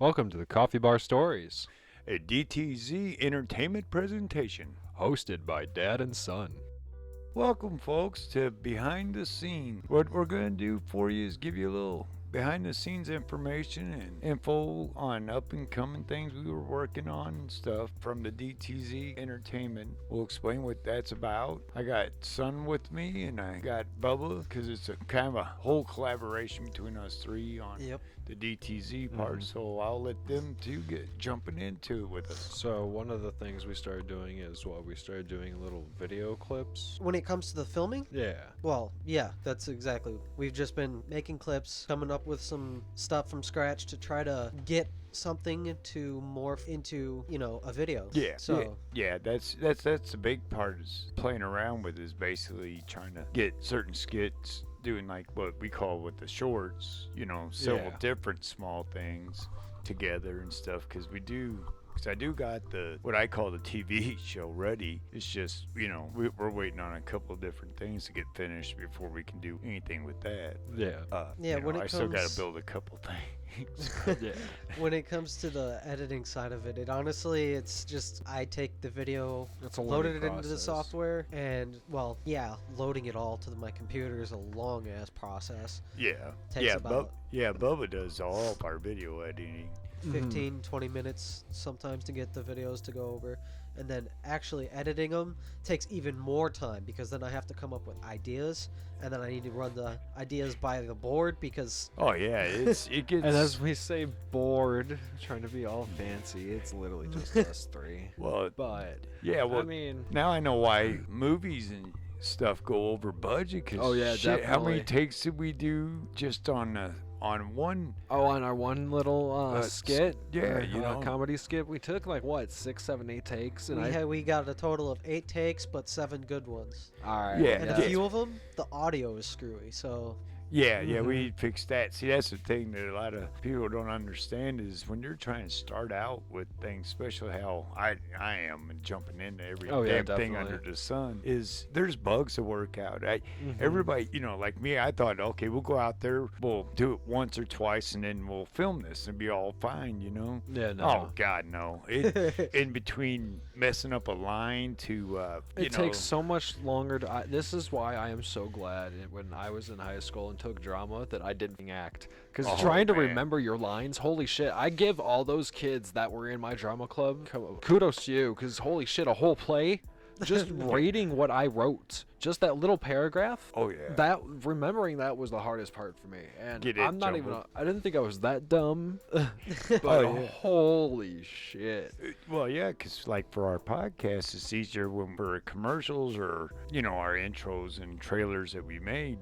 Welcome to the Coffee Bar Stories, A DTZ Entertainment Presentation. hosted by Dad and Son. Welcome, folks, to Behind the Scenes. What we're going to do for you is give you a little behind the scenes information and info on up and coming things we were working on and stuff from the DTZ Entertainment. We'll explain what that's about. I got Son with me and I got Bubba because it's a kind of a whole collaboration between us three on the DTZ part. So I'll let them two get jumping into it with us. So one of the things we started doing is we started doing little video clips. When it comes to the filming? Yeah. Well, yeah, that's exactly. We've just been making clips, coming up with some stuff from scratch to try to get something to morph into, a video. Yeah. So that's the big part is playing around with is basically trying to get certain skits doing like what we call with the shorts, several different small things together and stuff because I do got what I call the TV show ready. It's just, we're waiting on a couple of different things to get finished before we can do anything with that. Yeah. I still got to build a couple things. Yeah. When it comes to the editing side of it, it's just I take the video, It's a loaded learning it into the process. software, and loading it all to my computer is a long ass process. Yeah. Takes about Bubba does all of our video editing. 15, 20 minutes sometimes to get the videos to go over, and then actually editing them takes even more time because then I have to come up with ideas, and then I need to run the ideas by the board because it gets. And as we say, bored, trying to be all fancy, it's literally just us three. Well, But I mean, now I know why movies and stuff go over budget. Cause definitely. How many takes did we do just on one? on our one little skit, comedy skit, we took 6, 7, 8 takes, and we got a total of 8 takes, but 7 good ones. All right. Yeah, And a few of them, the audio is screwy, so. We fixed that. See, that's the thing that a lot of people don't understand is when you're trying to start out with things, especially how I am and jumping into every damn thing under the sun, is there's bugs to work out. Everybody, like me, I thought, okay, we'll go out there, we'll do it once or twice, and then we'll film this and be all fine, Yeah, no. Oh, God, no. In between messing up a line to, it takes so much longer to. This is why I am so glad when I was in high school and took drama that I didn't act, because trying to remember your lines, holy shit, I give all those kids that were in my drama club kudos to you, because holy shit, a whole play just reading what I wrote, just that little paragraph. Remembering that was the hardest part for me, and I'm not even I didn't think I was that dumb. But holy shit. Well, yeah, because for our podcast, it's easier when we're commercials or our intros and trailers that we made.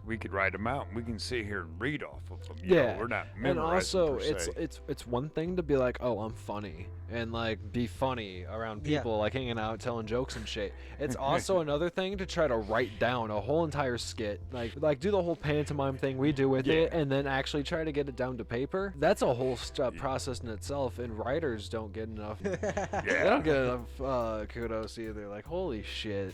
We could write them out and we can sit here and read off of them. We're not memorizing. And also, per se. it's one thing to be like, oh, I'm funny, and be funny around people, hanging out, telling jokes and shit. It's also another thing to try to write down a whole entire skit, like do the whole pantomime thing we do with it, and then actually try to get it down to paper. That's a whole process in itself, and writers don't get enough. They don't get enough kudos either. Holy shit.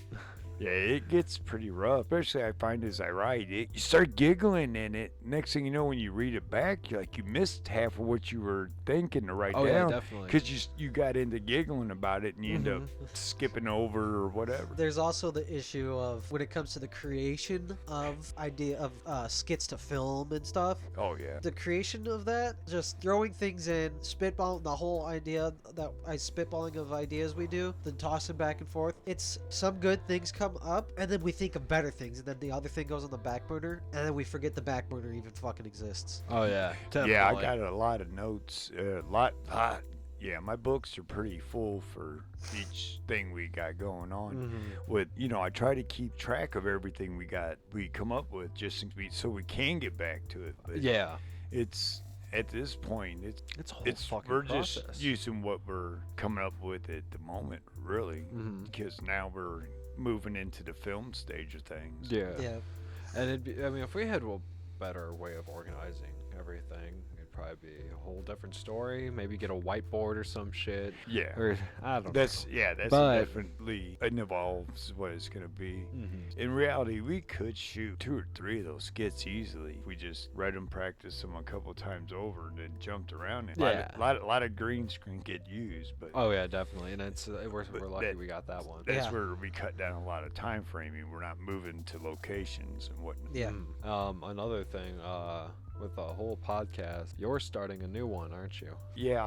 Yeah, it gets pretty rough, especially I find as I write it. You start giggling in it. Next thing you know, when you read it back, you missed half of what you were thinking to write down. Yeah, definitely. Because you got into giggling about it and you end up skipping over or whatever. There's also the issue of when it comes to the creation of skits to film and stuff. Oh, yeah. The creation of that, just throwing things in, spitballing the whole idea spitballing of ideas we do, then tossing back and forth. It's some good things come up, and then we think of better things, and then the other thing goes on the back burner, and then we forget the back burner even fucking exists. Oh yeah, definitely. Yeah, I got a lot of notes, yeah, my books are pretty full for each thing we got going on. With I try to keep track of everything we come up with, just so we can get back to it. But it's at this point, we're process. Just using what we're coming up with at the moment, really, because now we're moving into the film stage of things. Yeah. And if we had a better way of organizing everything, it'd probably be a whole different story. Maybe get a whiteboard or some shit. Yeah. Or I don't That's know. But- definitely it evolves what it's gonna be. In reality, we could shoot 2 or 3 of those skits easily if we just read them, practice them a couple times over, and then jumped around. And Yeah. a lot of green screen get used, but Oh yeah, definitely. And it's we're But lucky that- we got that one. that's Yeah. where we cut down a lot of time framing. We're not moving to locations and whatnot. Yeah. Another thing, with the whole podcast, you're starting a new one, aren't you? Yeah,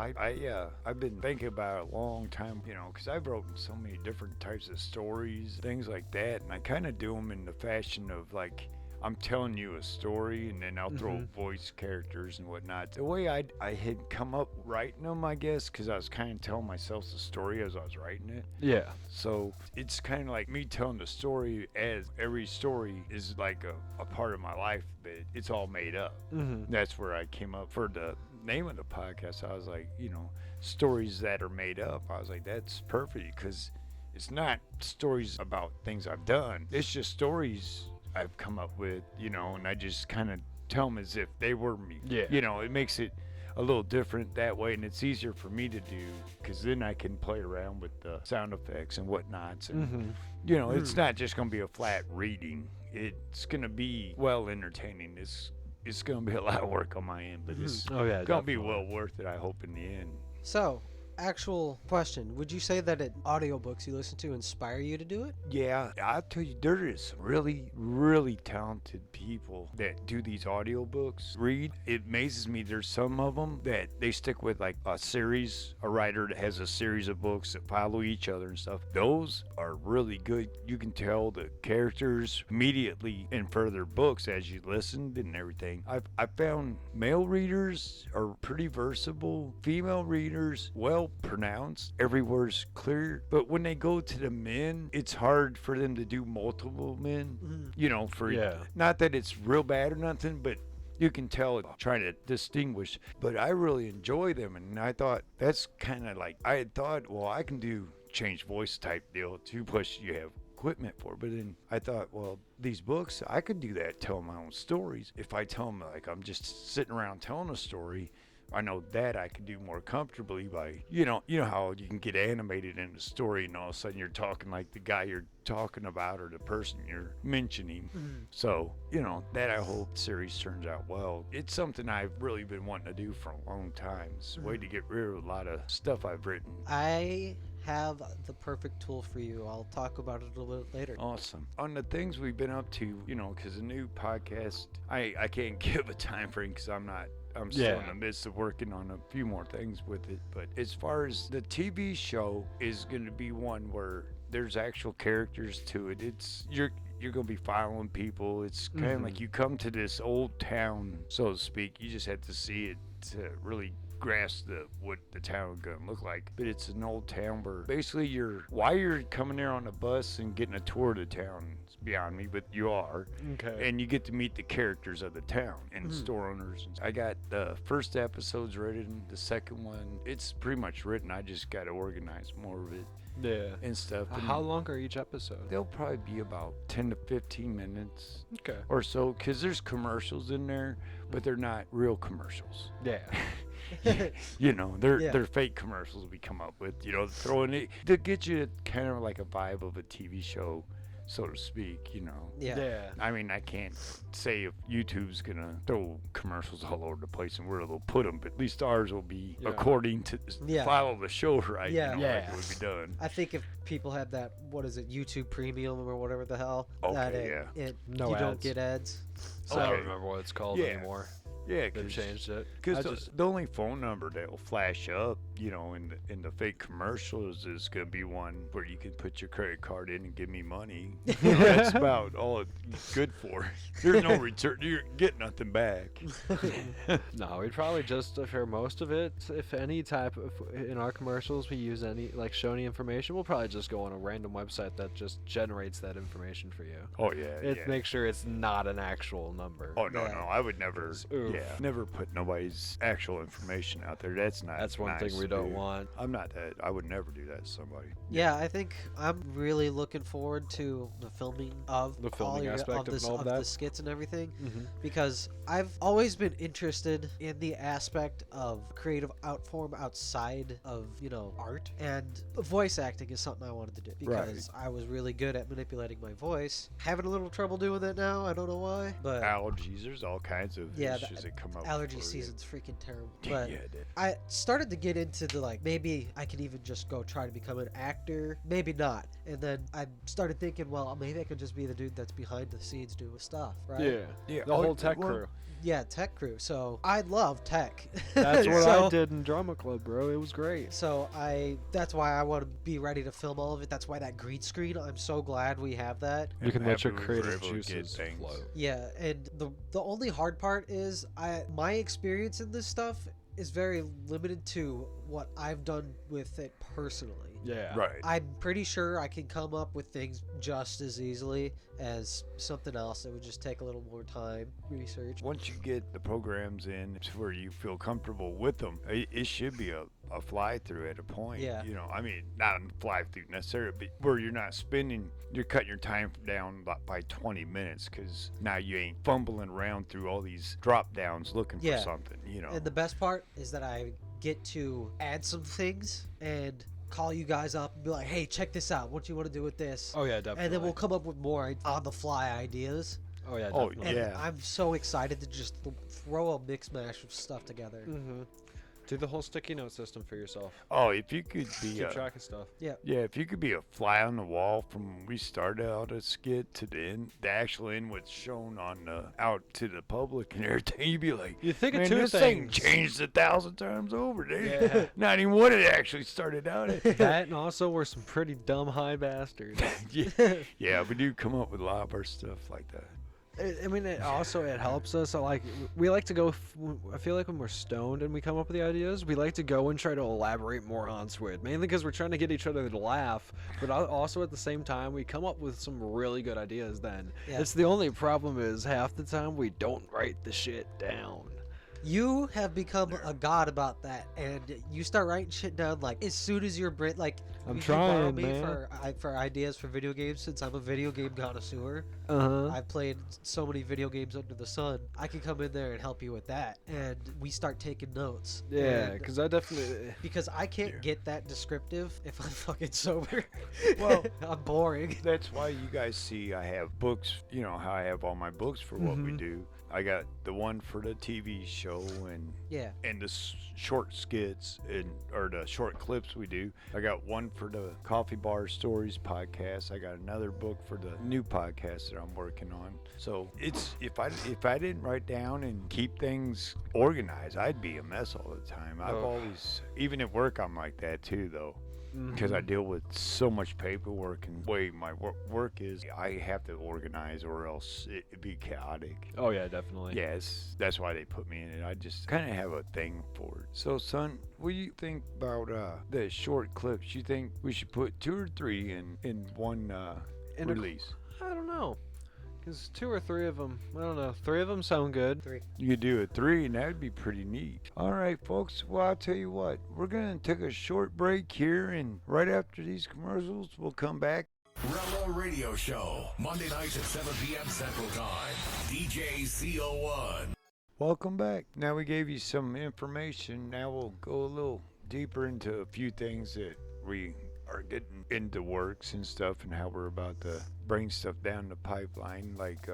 I've been thinking about it a long time, you know, because I've written so many different types of stories, things like that, and I kind of do them in the fashion of like, I'm telling you a story, and then I'll throw voice characters and whatnot. The way I had come up writing them, I guess, because I was kind of telling myself the story as I was writing it. Yeah. So it's kind of like me telling the story, as every story is like a part of my life, but it's all made up. That's where I came up for the name of the podcast. I was like, you know, stories that are made up. I was like, that's perfect, because it's not stories about things I've done. It's just stories I've come up with, you know, and I just kind of tell them as if they were me. Yeah. You know, it makes it a little different that way, and it's easier for me to do, because then I can play around with the sound effects and whatnots. And, you know, it's not just going to be a flat reading. It's going to be well entertaining. It's going to be a lot of work on my end, but it's Oh yeah. going to be definitely. well worth it, I hope, in the end. So, actual question: would you say that audiobooks you listen to inspire you to do it? Yeah, I'll tell you, there is some really, really talented people that do these audiobooks. It amazes me. There's some of them that they stick with like a series, a writer that has a series of books that follow each other and stuff. Those are really good. You can tell the characters immediately in further books as you listened and everything. I found male readers are pretty versatile. Female readers, well pronounced. Every word's clear. But when they go to the men, it's hard for them to do multiple men. You know, not that it's real bad or nothing, but you can tell it trying to distinguish. But I really enjoy them, and I thought that's kind of like, I had thought, well, I can do change voice type deal too, plus you have equipment for. But then I thought, well, these books, I could do that, tell my own stories. If I tell them like I'm just sitting around telling a story, I know that I can do more comfortably by, you know how you can get animated in a story, and all of a sudden you're talking like the guy you're talking about or the person you're mentioning. So, you know, that I hope series turns out well. It's something I've really been wanting to do for a long time. It's a way to get rid of a lot of stuff I've written. I have the perfect tool for you. I'll talk about it a little bit later. Awesome. On the things we've been up to, you know, because a new podcast, I can't give a time frame because I'm still in the midst of working on a few more things with it. But as far as the TV show is going to be one where there's actual characters to it. You're going to be following people. It's kind of like you come to this old town, so to speak. You just have to see it to really grasp what the town is going to look like. But it's an old town where basically why you're coming there on a bus and getting a tour of the town is beyond me, but you are. Okay. And you get to meet the characters of the town and store owners. I got the first episode's written, the second one, it's pretty much written. I just got to organize more of it Yeah. and stuff. And How long are each episode? they'll probably be about 10 to 15 minutes Okay. or so, because there's commercials in there, but they're not real commercials. Yeah. You know, they're fake commercials we come up with, you know, throwing it to get you kind of like a vibe of a TV show, so to speak, you know. Yeah. I mean, I can't say if YouTube's gonna throw commercials all over the place and where they'll put them, but at least ours will be according to follow the show right. Yeah. You know, like it would be done. I think if people have that, what is it, YouTube Premium or whatever the hell, that No you don't ads. get ads. I don't remember what it's called anymore. Yeah, They've changed it. Because the only phone number that will flash up, you know, in the fake commercials is going to be one where you can put your credit card in and give me money. You know, that's about all it's good for. There's no return. You get nothing back. No, we'd probably just for most of it, if any type of in our commercials we use any show any information, we'll probably just go on a random website that just generates that information for you. Oh, yeah. Make sure it's not an actual number. Oh, no. I would never. Ooh, Yeah, never put nobody's actual information out there. That's not. That's one nice thing we to don't do. want. I'm not that. I would never do that to somebody. Yeah, I think I'm really looking forward to the filming of The filming aspect of all of of that? the skits and everything, Mm-hmm. because I've always been interested in the aspect of creative art form outside of, art, and voice acting is something I wanted to do because I was really good at manipulating my voice. Having a little trouble doing that now, I don't know why, but Allergies. There's all kinds of issues that come up. allergy for you. season's freaking terrible. But Yeah, it is. I started to get into the maybe I could even just go try to become an actor, maybe not. And then I started thinking, well, maybe I could just be the dude that's behind the scenes doing stuff, right? Yeah, The whole tech crew. Yeah, tech crew. So I love tech. That's what So- I did in drama club, bro. It was great. So that's why I want to be ready to film all of it. That's why that green screen, I'm so glad we have that. You can let your Happy we were creative able to get juices things. flow. Yeah, and the only hard part is my experience in this stuff is very limited to what I've done with it personally. Yeah. Right. I'm pretty sure I can come up with things just as easily as something else. It would just take a little more time, research. Once you get the programs in to where you feel comfortable with them, it should be a fly through at a point. Yeah. I mean, not a fly through necessarily, but where you're not you're cutting your time down by 20 minutes because now you ain't fumbling around through all these drop downs looking for something, And the best part is that I get to add some things and call you guys up and be like, hey, check this out. What do you want to do with this? Oh yeah, definitely. And then we'll come up with more on the fly ideas. Oh yeah, Oh, definitely. And Yeah. I'm so excited to just throw a mix mash of stuff together. Mm-hmm. Do the whole sticky note system for yourself. Oh, if you could be Keep track of stuff. yeah, if you could be a fly on the wall from when we started out a skit to the end, the actual end what's shown on out to the public and everything, you'd be like, You think of man, two this thing things. changed 1,000 times over, dude. Yeah. Not even what it actually started out at. That and also we're some pretty dumb high bastards. Yeah, we do come up with a lot of our stuff like that. I mean, it helps us. We like to go. I feel like when we're stoned and we come up with the ideas, we like to go and try to elaborate more onto it. Mainly because we're trying to get each other to laugh, but also at the same time, we come up with some really good ideas. Then it's the only problem is half the time we don't write the shit down. You have become a god about that, and you start writing shit down as soon as your brain I'm you borrow trying, me man. for ideas for video games since I'm a video game connoisseur. I've played so many video games under the sun. I can come in there and help you with that, and we start taking notes. Yeah, And because I definitely. because I can't get that descriptive if I'm fucking sober. Well, I'm boring. That's why you guys see I have books, how I have all my books for what we do. I got the one for the TV show and the short skits or the short clips we do. I got one for the Coffee Bar Stories podcast. I got another book for the new podcast that I'm working on. So it's if I didn't write down and keep things organized, I'd be a mess all the time. I've always, even at work, I'm like that too, though. Because I deal with so much paperwork and the way my work is, I have to organize or else it'd be chaotic. Oh yeah, definitely. Yes, that's why they put me in it. I just kind of have a thing for it. So, son, what do you think about the short clips? You think we should put 2 or 3 in one release? I don't know. Because 2 or 3 of them, I don't know. 3 of them sound good. 3. You could do a 3, and that'd be pretty neat. All right, folks. Well, I'll tell you what. We're going to take a short break here, and right after these commercials, we'll come back. Rello Radio Show, Monday nights at 7 p.m. Central Time. DJ CO1. Welcome back. Now we gave you some information. Now we'll go a little deeper into a few things that we are getting into works and stuff and how we're about to bring stuff down the pipeline. Like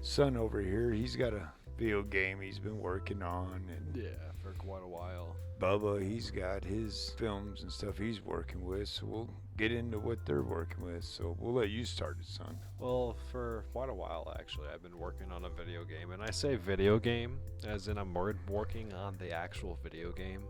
son over here, he's got a video game he's been working on, and Yeah, for quite a while. Bubba, he's got his films and stuff he's working with, so we'll get into what they're working with. So we'll let you start it, son. Well, for quite a while, actually, I've been working on a video game. And I say video game, as in I'm working on the actual video game.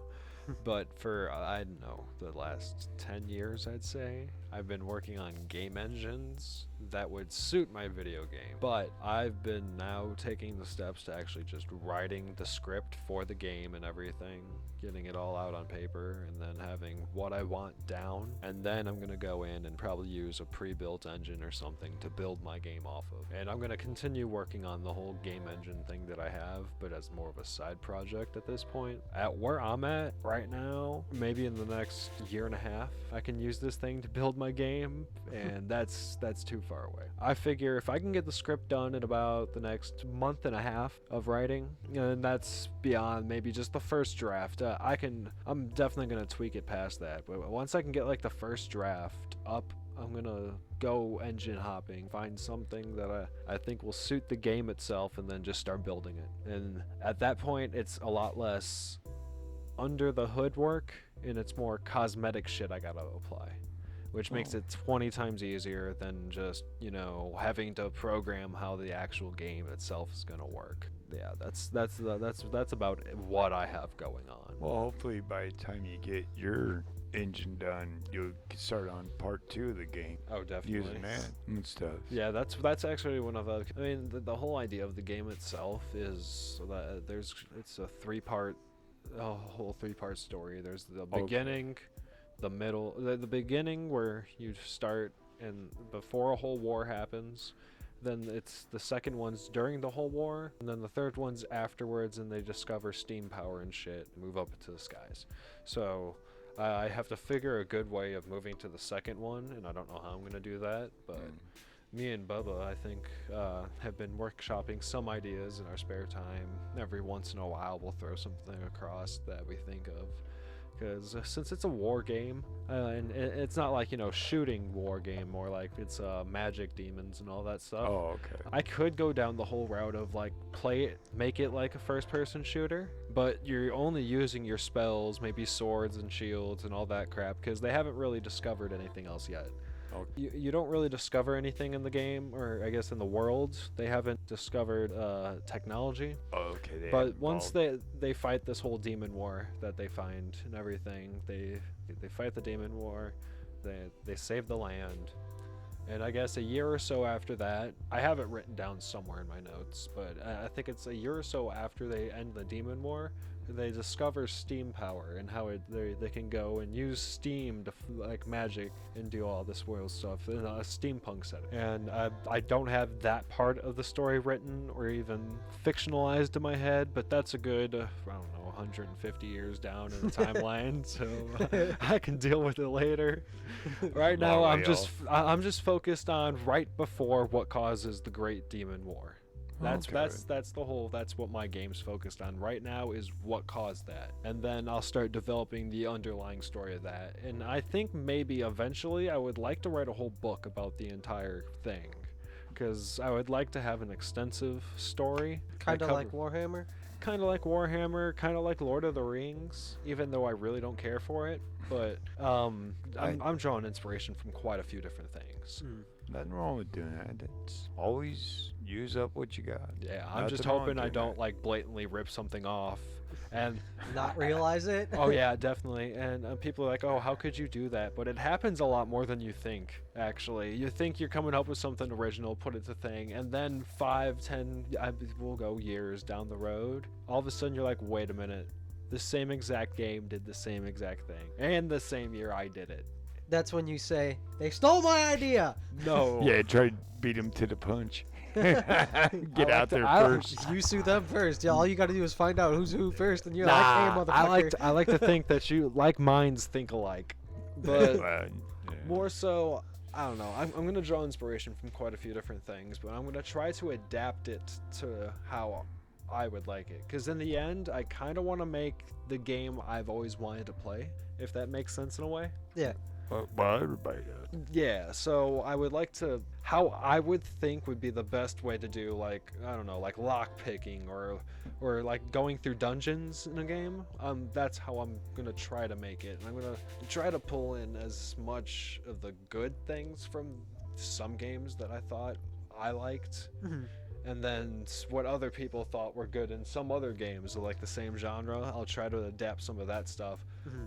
But for, I don't know, the last 10 years, I'd say, I've been working on game engines that would suit my video game. But I've been now taking the steps to actually just writing the script for the game and everything, getting it all out on paper, and then having what I want down. And then I'm going to go in and probably use a pre-built engine or something to build my game off of. And I'm going to continue working on the whole game engine thing that I have, but as more of a side project at this point. At where I'm at right now, maybe in the next year and a half, I can use this thing to build my game, and that's too far away. I figure if I can get the script done in about the next month and a half of writing, and that's beyond maybe just the first draft, I'm definitely gonna tweak it past that. But once I can get like the first draft up, I'm gonna go engine hopping, find something that I think will suit the game itself, and then just start building it. And at that point, it's a lot less under the hood work, and it's more cosmetic shit I gotta apply, which makes it 20 times easier than just, having to program how the actual game itself is gonna work. Yeah, that's about what I have going on. Well, hopefully by the time you get your engine done, you'll start on part 2 of the game. Oh, definitely. Using that and stuff. Yeah, that's actually one of the. I mean, the whole idea of the game itself is that it's a whole three-part story. There's the beginning, the middle, the beginning where you start and before a whole war happens. Then it's the second one's during the whole war, and then the third one's afterwards, and they discover steam power and shit, move up into the skies. So I have to figure a good way of moving to the second one, and I don't know how I'm gonna do that, but me and Bubba, I think, have been workshopping some ideas in our spare time. Every once in a while, we'll throw something across that we think of. Because since it's a war game, and it's not like, shooting war game, more like it's magic demons and all that stuff. Oh, okay. I could go down the whole route of like make it like a first-person shooter, but you're only using your spells, maybe swords and shields and all that crap, because they haven't really discovered anything else yet. Okay. You don't really discover anything in the game, or I guess in the world. They haven't discovered technology. Oh, okay. But once they fight this whole demon war that they find and everything, they fight the demon war, they save the land, and I guess a year or so after that, I have it written down somewhere in my notes, but I think it's a year or so after they end the demon war, they discover steam power and how they can go and use steam to like magic and do all this wild stuff in a steampunk setting. And I don't have that part of the story written or even fictionalized in my head, but that's a good, I don't know, 150 years down in the timeline, so I can deal with it later. Right now, I'm just focused on right before what causes the Great Demon War. That's what my game's focused on right now, is what caused that, and then I'll start developing the underlying story of that. And I think maybe eventually I would like to write a whole book about the entire thing, because I would like to have an extensive story. Kind of like Warhammer. Kind of like Warhammer, kind of like Lord of the Rings, even though I really don't care for it. But I'm drawing inspiration from quite a few different things. Nothing wrong with doing that. It's always use up what you got. Yeah, I'm just hoping I don't like blatantly rip something off and not realize it. Oh yeah, definitely. And people are like, oh, how could you do that? But it happens a lot more than you think, actually. You think you're coming up with something original, put it to thing, and then 5, 10, we'll go years down the road, all of a sudden you're like, wait a minute, the same exact game did the same exact thing, and the same year I did it. That's when you say, they stole my idea. No. Yeah, try to beat him to the punch. Get out there first. You sue them first. Yeah, all you got to do is find out who's who first, and you're like, hey, motherfucker. I like to think that you like minds think alike, but Yeah. more so, I don't know. I'm going to draw inspiration from quite a few different things, but I'm going to try to adapt it to how I would like it. Because in the end, I kind of want to make the game I've always wanted to play, if that makes sense in a way. Yeah. Well, everybody does. Yeah, so I would like to, how I would think would be the best way to do, like, I don't know, like lock picking or like going through dungeons in a game. That's how I'm gonna try to make it. And I'm gonna try to pull in as much of the good things from some games that I thought I liked. Mm-hmm. And then what other people thought were good in some other games of like the same genre, I'll try to adapt some of that stuff. Mm-hmm.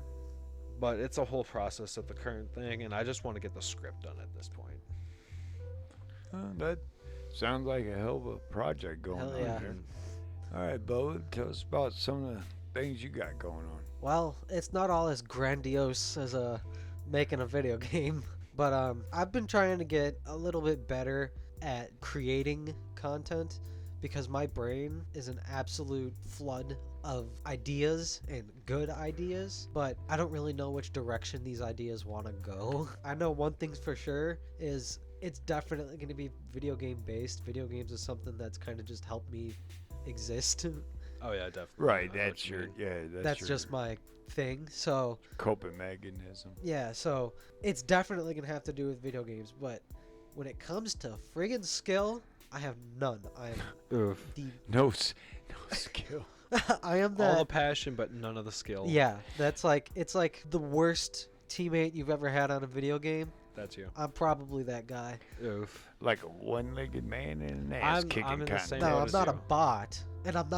But it's a whole process of the current thing, and I just want to get the script done at this point. That sounds like a hell of a project going Hell on yeah. there. All right, Bubba, tell us about some of the things you got going on. Well, it's not all as grandiose as making a video game, but I've been trying to get a little bit better at creating content because my brain is an absolute flood of ideas and good ideas, but I don't really know which direction these ideas want to go. I know one thing's for sure is it's definitely going to be video game based. Video games is something that's kind of just helped me exist. Oh yeah, definitely. Right, I know what that's you your mean. That's your just my thing. So coping mechanism. yeah, so it's definitely gonna have to do with video games, but when it comes to friggin' skill, I have none. I am Oof. the No skill. I am All the the passion, but none of the skill. yeah. That's like it's like the worst teammate you've ever had on a video game. That's you. I'm probably that guy. Oof. Like a one-legged man in an I'm ass-kicking in the contest. same No, boat I'm as not a you. bot, and I'm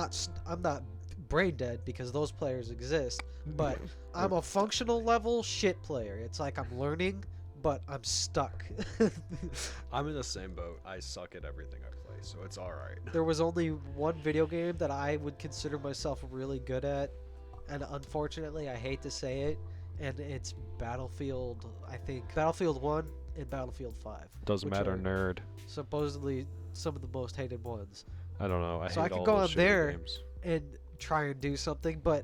not brain dead because those players exist. But I'm a functional level shit player. It's like I'm learning, but I'm stuck. I'm in the same boat. I suck at everything I play, so it's all right. There was only one video game that I would consider myself really good at, and unfortunately, I hate to say it, and it's Battlefield. I think Battlefield 1 and Battlefield 5. Doesn't which matter, are nerd. Supposedly some of the most hated ones. I don't know. So I hate could all go those on shitty there games. and try and do something, but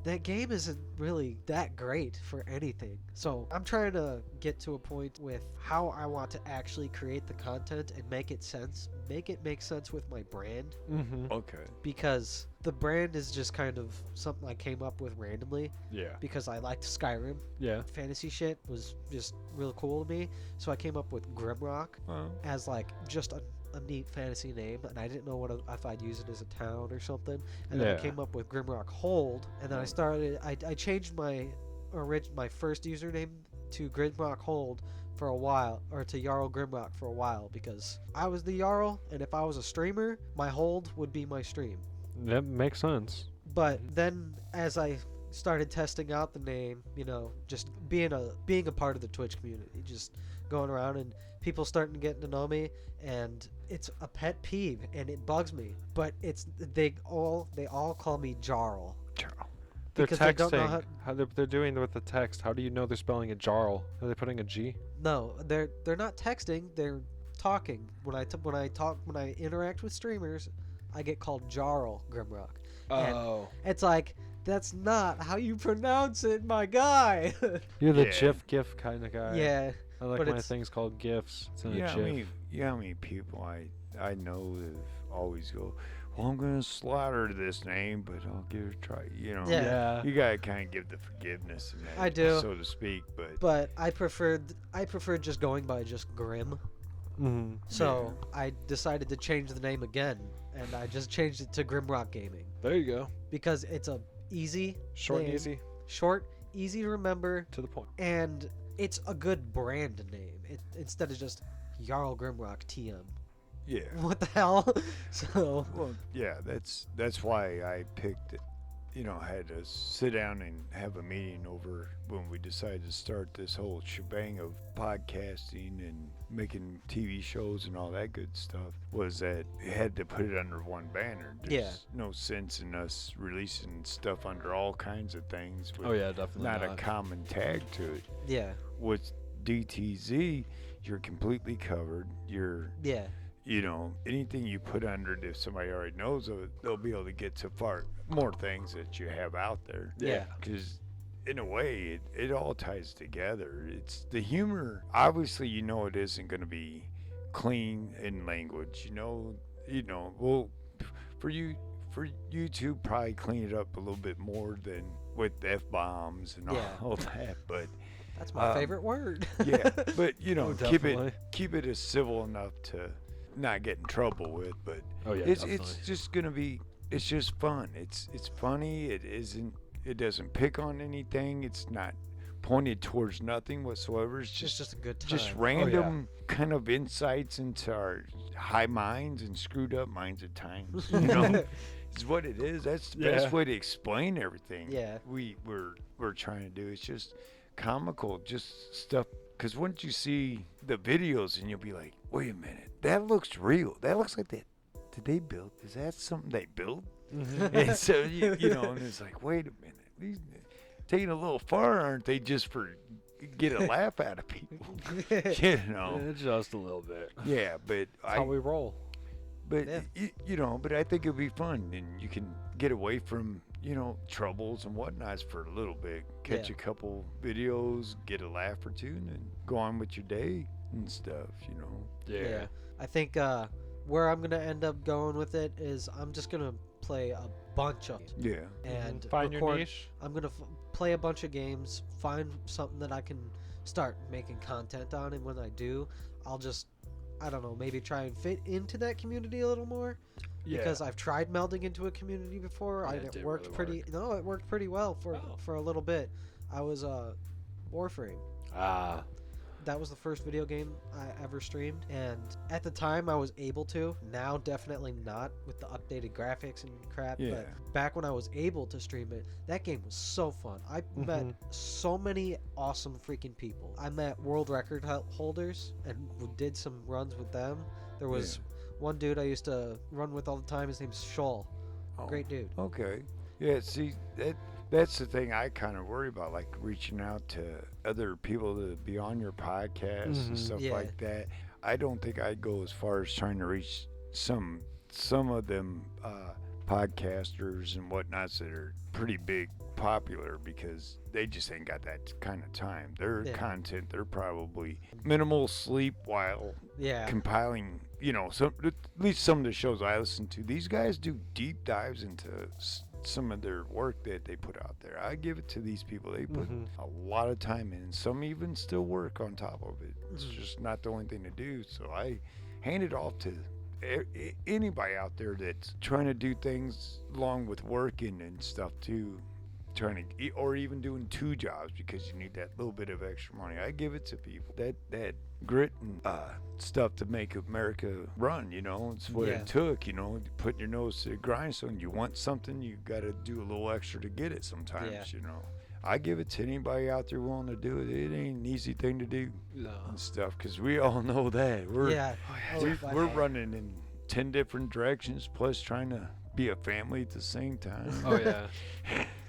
that game isn't really that great for anything. So I'm trying to get to a point with how I want to actually create the content and make it make sense with my brand, Mm-hmm. Okay. because the brand is just kind of something I came up with randomly Yeah. because I liked Skyrim. Yeah. Fantasy shit was just real cool to me, so I came up with Grimrock Well, as like just a neat fantasy name, and I didn't know if I'd use it as a town or something. And then I Yeah. came up with Grimrock Hold, and then I changed my first username to Grimrock Hold for a while, or to Jarl Grimrock for a while, because I was the Jarl, and if I was a streamer, my hold would be my stream. That makes sense. But then as I started testing out the name, just being a part of the Twitch community, just going around and people starting to get to know me, and it's a pet peeve and it bugs me. But they all call me Jarl. They're Because they don't know texting. How they're doing with the text. How do you know they're spelling a jarl? Are they putting a G? No, they're not texting. They're talking. When I interact with streamers, I get called Jarl Grimrock. And Oh. it's like, that's not how you pronounce it, my guy. You're the Yeah. GIF kind of guy. Yeah. I like but my it's- things called GIFs. It's in a yeah, GIF. how many people I know that always go, well, I'm gonna slaughter this name, but I'll give it a try. Yeah. Yeah. You gotta kind of give the forgiveness in that, I do. so to speak. But But I preferred just going by just Grim. Mm-hmm. So I decided to change the name again, and I just changed it to Grimrock Gaming There you go. because it's a easy, Short and name, easy. short, easy to remember, To the point. and it's a good brand name. Instead of just Jarl Grimrock TM. yeah. What the hell? So Well, yeah, that's why I picked it. I had to sit down and have a meeting over when we decided to start this whole shebang of podcasting and making TV shows and all that good stuff. Was that we had to put it under one banner. There's no sense in us releasing stuff under all kinds of things with Oh yeah, definitely not not. a common tag to it. yeah, With DTZ, you're completely covered. You're yeah, anything you put under it, if somebody already knows of it, they'll be able to get to far more things that you have out there. yeah. Because in a way, it all ties together. It's the humor. Obviously, it isn't going to be clean in language. Well, for you to probably clean it up a little bit more than with F-bombs and Yeah. all that. But That's my favorite word. yeah, but Oh, keep definitely. it as civil enough to not get in trouble with. But Oh yeah, it's definitely. just gonna be. It's just fun. It's funny. It isn't. It doesn't pick on anything. It's not pointed towards nothing whatsoever. It's It's just a good time. just random kind of insights into our high minds and screwed up minds at times. Is what it is. That's the best Yeah. way to explain everything. Yeah. We're trying to do. It's just comical, just stuff because once you see the videos and you'll be like, wait a minute, that looks real. That looks like that. Did they build? Is that something they built? And so, you know, and it's like, wait a minute. These taking a little far, aren't they, just for get a laugh out of people? You know. Just a little bit. Yeah, but That's how we roll. But, Yeah. you know, but I think it'd be fun, and you can get away from, you know, troubles and whatnots for a little bit. Catch Yeah. a couple videos, get a laugh or two, and then go on with your day and stuff, you know. Yeah. I think where I'm gonna end up going with it is I'm just gonna play a bunch of Yeah. and Find your record. niche. I'm gonna play a bunch of games, find something that I can start making content on, and when I do, I'll just, I don't know, maybe try and fit into that community a little more. Because I've tried melding into a community before, Yeah, and it it didn't worked really pretty. No, it worked pretty well for a little bit. I was Warframe. That was the first video game I ever streamed, and at the time I was able to. Now definitely not with the updated graphics and crap. Yeah. But back when I was able to stream it, that game was so fun. I met so many awesome freaking people. I met world record holders and did some runs with them. There was one dude I used to run with all the time. His name's Shoal. Oh, Great dude. Okay. Yeah, see, that's the thing I kind of worry about, like reaching out to other people to be on your podcast and stuff Yeah. like that. I don't think I'd go as far as trying to reach some of them podcasters and whatnots that are pretty big, popular, because they just ain't got that kind of time. Their content, they're probably minimal sleep while Yeah. compiling, you know, at least some of the shows I listen to. These guys do deep dives into some of their work that they put out there. I give it to these people. They put a lot of time in. Some even still work on top of it. It's just not the only thing to do. So I hand it off to anybody out there that's trying to do things along with working and stuff too, trying to, or even doing two jobs because you need that little bit of extra money. I give it to people that grit and stuff to make America run. You know, it's what it took. You know, putting your nose to the grindstone. You want something, you got to do a little extra to get it sometimes. You know, I give it to anybody out there willing to do it. It ain't an easy thing to do and stuff, because we all know that we're running in 10 different directions, plus trying to be a family at the same time. Oh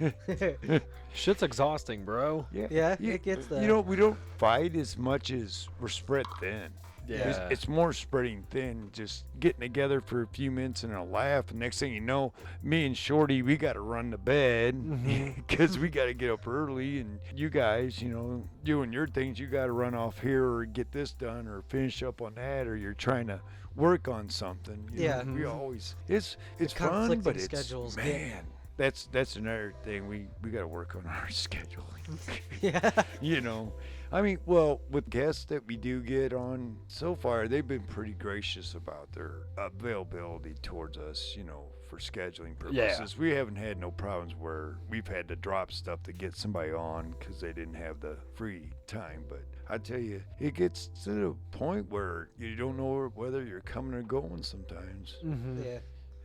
yeah. Shit's exhausting, bro. Yeah, it gets there. You know, we don't fight as much as we're spread thin. Yeah. It's more spreading thin, just getting together for a few minutes and a laugh. And next thing you know, me and Shorty, we got to run to bed because we got to get up early. And you guys, you know, doing your things, you got to run off here or get this done or finish up on that, or you're trying to work on something. You know, we always, it's fun, but it's, schedules, man, that's another thing. We got to work on our scheduling. Yeah. You know, I mean, well, with guests that we do get on so far, they've been pretty gracious about their availability towards us, you know, for scheduling purposes. We haven't had no problems where we've had to drop stuff to get somebody on because they didn't have the free time. But I tell you, it gets to the point where you don't know whether you're coming or going sometimes. Yeah.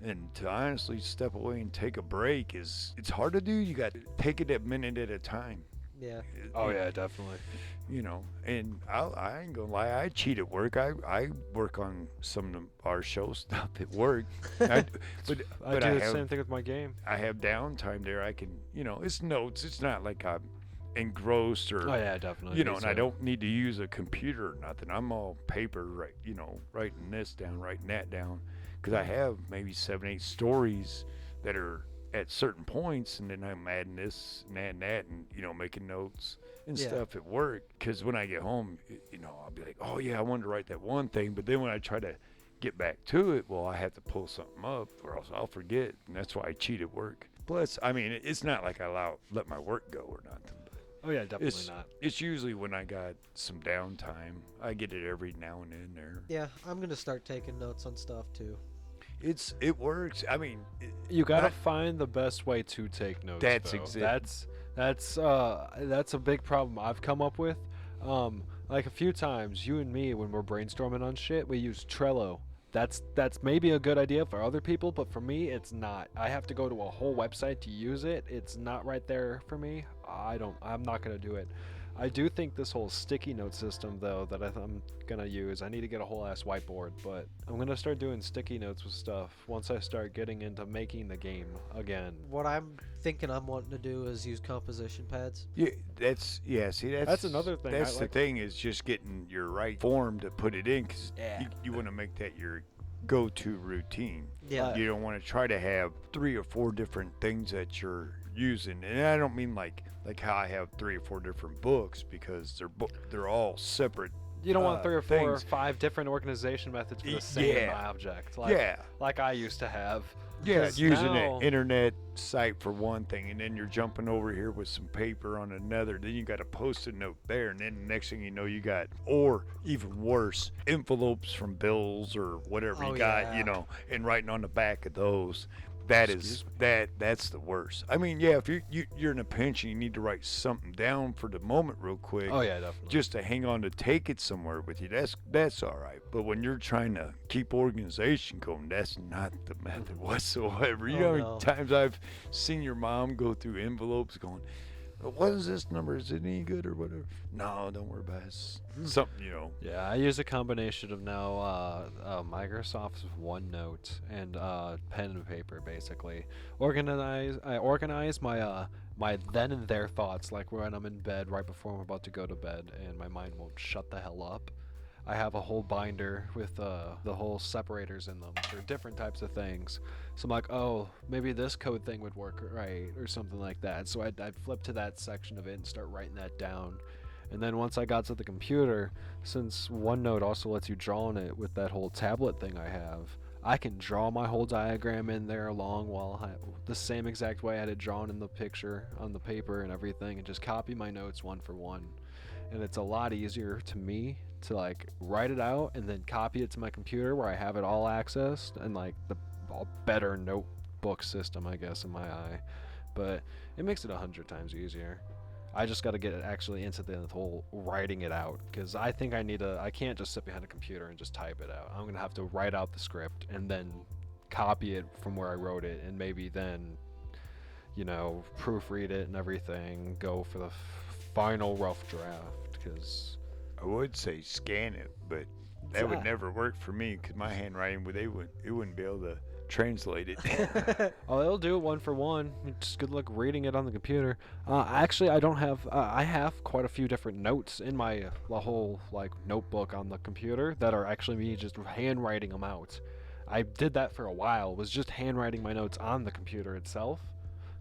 And to honestly step away and take a break it's hard to do. You got to take it a minute at a time. Yeah. Oh yeah, definitely. You know, and I ain't gonna lie, I cheat at work. I work on some of our show stuff at work. I but do I the have, same thing with my game. I have downtime there. I can, you know, it's notes. It's not like I'm engrossed or, Oh yeah, definitely. you know, and I don't need to use a computer or nothing. I'm all paper, right? You know, writing this down, writing that down, because I have maybe 7-8 stories that are at certain points, and then I'm adding this and adding that, and you know, making notes and stuff at work. Because when I get home, you know, I'll be like, oh yeah, I wanted to write that one thing, but then when I try to get back to it, well, I have to pull something up, or else I'll forget, and that's why I cheat at work. Plus, I mean, it's not like I let my work go or nothing. But Oh yeah, definitely not. it's usually when I got some downtime. I get it every now and then there. Yeah, I'm gonna start taking notes on stuff too. It works. I mean, You gotta find the best way to take notes. That's though. exact- That's a big problem I've come up with. Like a few times, you and me, when we're brainstorming on shit, we use Trello. That's maybe a good idea for other people, but for me, it's not. I have to go to a whole website to use it. It's not right there for me. I'm not gonna do it. I do think this whole sticky note system, though, that I'm gonna use, I need to get a whole ass whiteboard, but I'm gonna start doing sticky notes with stuff once I start getting into making the game again. What I'm thinking I'm wanting to do is use composition pads. Yeah, see, That's another thing. That's the thing, is just getting your right form to put it in, because Yeah. you want to make that your go-to routine. Yeah. You don't want to try to have 3 or 4 different things that you're using, and I don't mean like how I have 3 or 4 different books, because they're all separate. You don't want 3 or 4 or things. 5 different organization methods for the same Yeah. object. Like, Yeah. like I used to have. Yeah, 'Cause using now- an internet site for one thing, and then you're jumping over here with some paper on another. Then you got a post-it note there, and then the next thing you know, you got, or even worse, envelopes from bills or whatever Oh, you got, yeah. and writing on the back of those. That's the worst. I mean, yeah, if you're in a pinch and you need to write something down for the moment real quick, Oh yeah, definitely. just to hang on to take it somewhere with you, that's all right. But when you're trying to keep organization going, that's not the method whatsoever. You Oh, know how no. many times I've seen your mom go through envelopes going, what is this number? Is it any good or whatever? No, don't worry about it. It's something, Yeah, I use a combination of now Microsoft's OneNote and pen and paper, basically. I organize my my then and there thoughts, like when I'm in bed, right before I'm about to go to bed, and my mind won't shut the hell up. I have a whole binder with the whole separators in them for different types of things. So I'm like, oh, maybe this code thing would work right, or something like that. So I'd flip to that section of it and start writing that down. And then once I got to the computer, since OneNote also lets you draw on it with that whole tablet thing I have, I can draw my whole diagram in there the same exact way I had it drawn in the picture on the paper and everything, and just copy my notes one for one. And it's a lot easier to me to like write it out and then copy it to my computer where I have it all accessed, and like the better notebook system, I guess, in my eye. But it makes it 100 times easier. I just got to get it actually into the whole writing it out, because I think I can't just sit behind a computer and just type it out. I'm going to have to write out the script and then copy it from where I wrote it, and maybe then, proofread it and everything, go for the final rough draft, because I would say scan it, but that would never work for me, because my handwriting, it wouldn't be able to translate it. oh, it'll do it one for one. Just good luck reading it on the computer. Actually, I don't have. I have quite a few different notes in my whole notebook on the computer that are actually me just handwriting them out. I did that for a while. Was just handwriting my notes on the computer itself,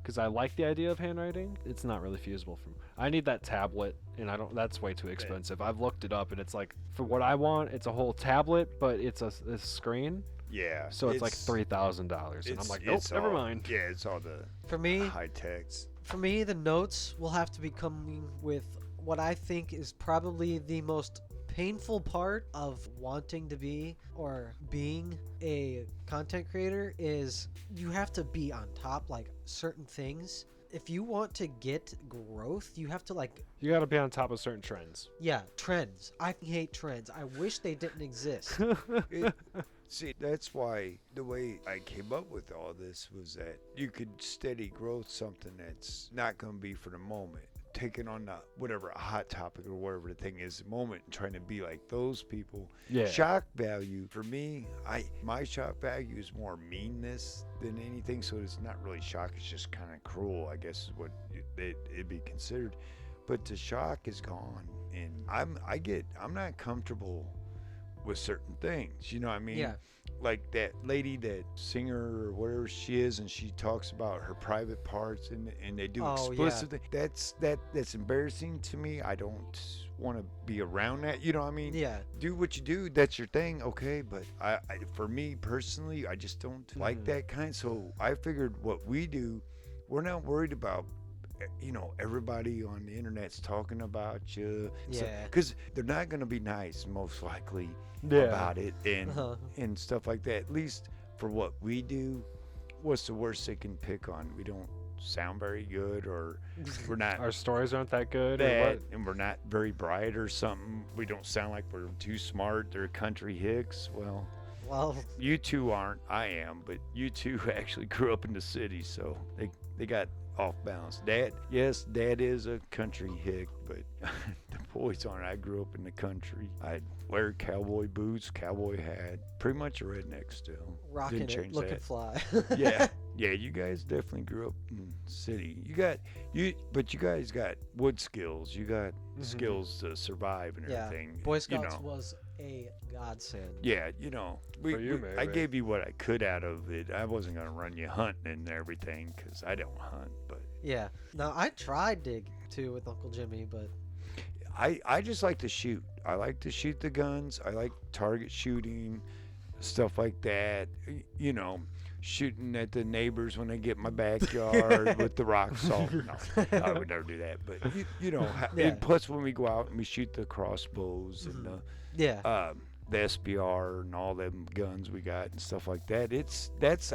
because I like the idea of handwriting. It's not really feasible for me. I need that tablet, and that's way too expensive. I've looked it up, and it's like, for what I want, it's a whole tablet, but it's a screen. Yeah. So it's like $3,000, and I'm like, nope, never mind. Yeah, it's all the For me, high techs. For me, the notes will have to be coming with what I think is probably the most painful part of wanting to be or being a content creator is you have to be on top certain things. If you want to get growth, you have to You got to be on top of certain trends. yeah, trends. I hate trends. I wish they didn't exist. See, that's why the way I came up with all this was that you could steady growth something that's not going to be for the moment. Taking on whatever a hot topic or whatever the thing is, the moment, and trying to be like those people. Yeah. Shock value for me, my shock value is more meanness than anything. So it's not really shock. It's just kind of cruel, I guess, is what it'd be considered. But the shock is gone, and I'm not comfortable with certain things. You know what I mean? Yeah. Like that lady, that singer or whatever she is, and she talks about her private parts, and they do Oh, explicit things. That's embarrassing to me. I don't want to be around that. You know what I mean? Yeah. Do what you do. That's your thing. Okay. But I for me personally, I just don't like that kind. So I figured what we do, we're not worried about, everybody on the internet's talking about you. Yeah. Because they're not going to be nice, most likely, Yeah. about it and stuff like that. At least for what we do, what's the worst they can pick on? We don't sound very good, or we're not Our stories aren't that good. Or bad, what? and we're not very bright or something. We don't sound like we're too smart. They're country hicks. Well, you two aren't. I am, but you two actually grew up in the city, so they got off balance. Dad is a country hick, but the boys aren't. I grew up in the country. I'd wear cowboy boots, cowboy hat, pretty much a redneck still. Rocking Didn't it, change looking that. fly. Yeah. Yeah, you guys definitely grew up in the city. But you guys got wood skills. You got skills to survive and Yeah, everything. Boy Scouts you know. was a godsend. Yeah, you know, For you, I maybe. gave you what I could out of it. I wasn't gonna run you hunting and everything because I don't hunt. But Yeah. Now I tried dig too with Uncle Jimmy, but I just like to shoot. I like to shoot the guns. I like target shooting, stuff like that. You know, shooting at the neighbors when they get in my backyard with the rock salt. No, I would never do that. But you know, Yeah. and plus when we go out and we shoot the crossbows and yeah. the SBR and all them guns we got and stuff like that.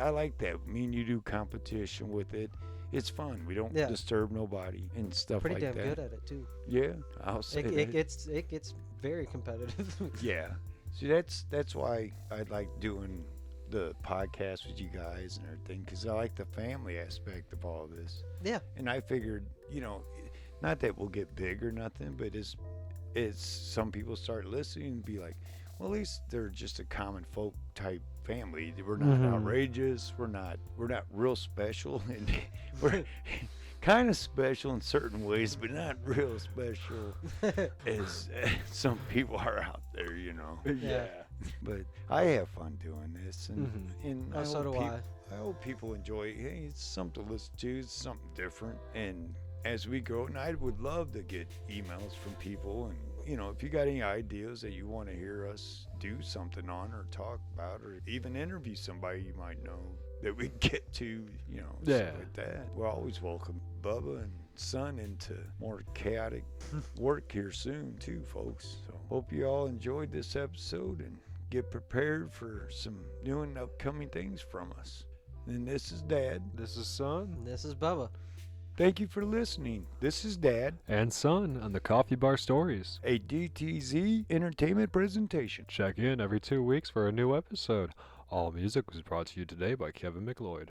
I like that. Me and you do competition with it. It's fun. We don't disturb nobody and stuff Pretty like damn that. good at it too. Yeah, I'll say It that. gets very competitive. Yeah. See, that's why I like doing the podcast with you guys and everything, because I like the family aspect of all this. Yeah. And I figured, you know, not that we'll get big or nothing, but it's some people start listening and be like, well, at least they're just a common folk type family. We're not outrageous. We're not real special, and we're kind of special in certain ways, but not real special as some people are out there, you know. Yeah. But I have fun doing this, and Oh, so do I. I hope people enjoy it. Hey, it's something to listen to. It's something different, and as we grow, and I would love to get emails from people, and you know, if you got any ideas that you want to hear us do something on or talk about or even interview somebody you might know that we get to, you know, stuff like that. We'll always welcome Bubba and Son into more chaotic work here soon too, folks. So hope you all enjoyed this episode and get prepared for some new and upcoming things from us. And this is Dad. This is Son. And this is Bubba. Thank you for listening. This is Dad, And Son on the Coffee Bar Stories. a DTZ Entertainment presentation. Check in every 2 weeks for a new episode. All music was brought to you today by Kevin MacLeod.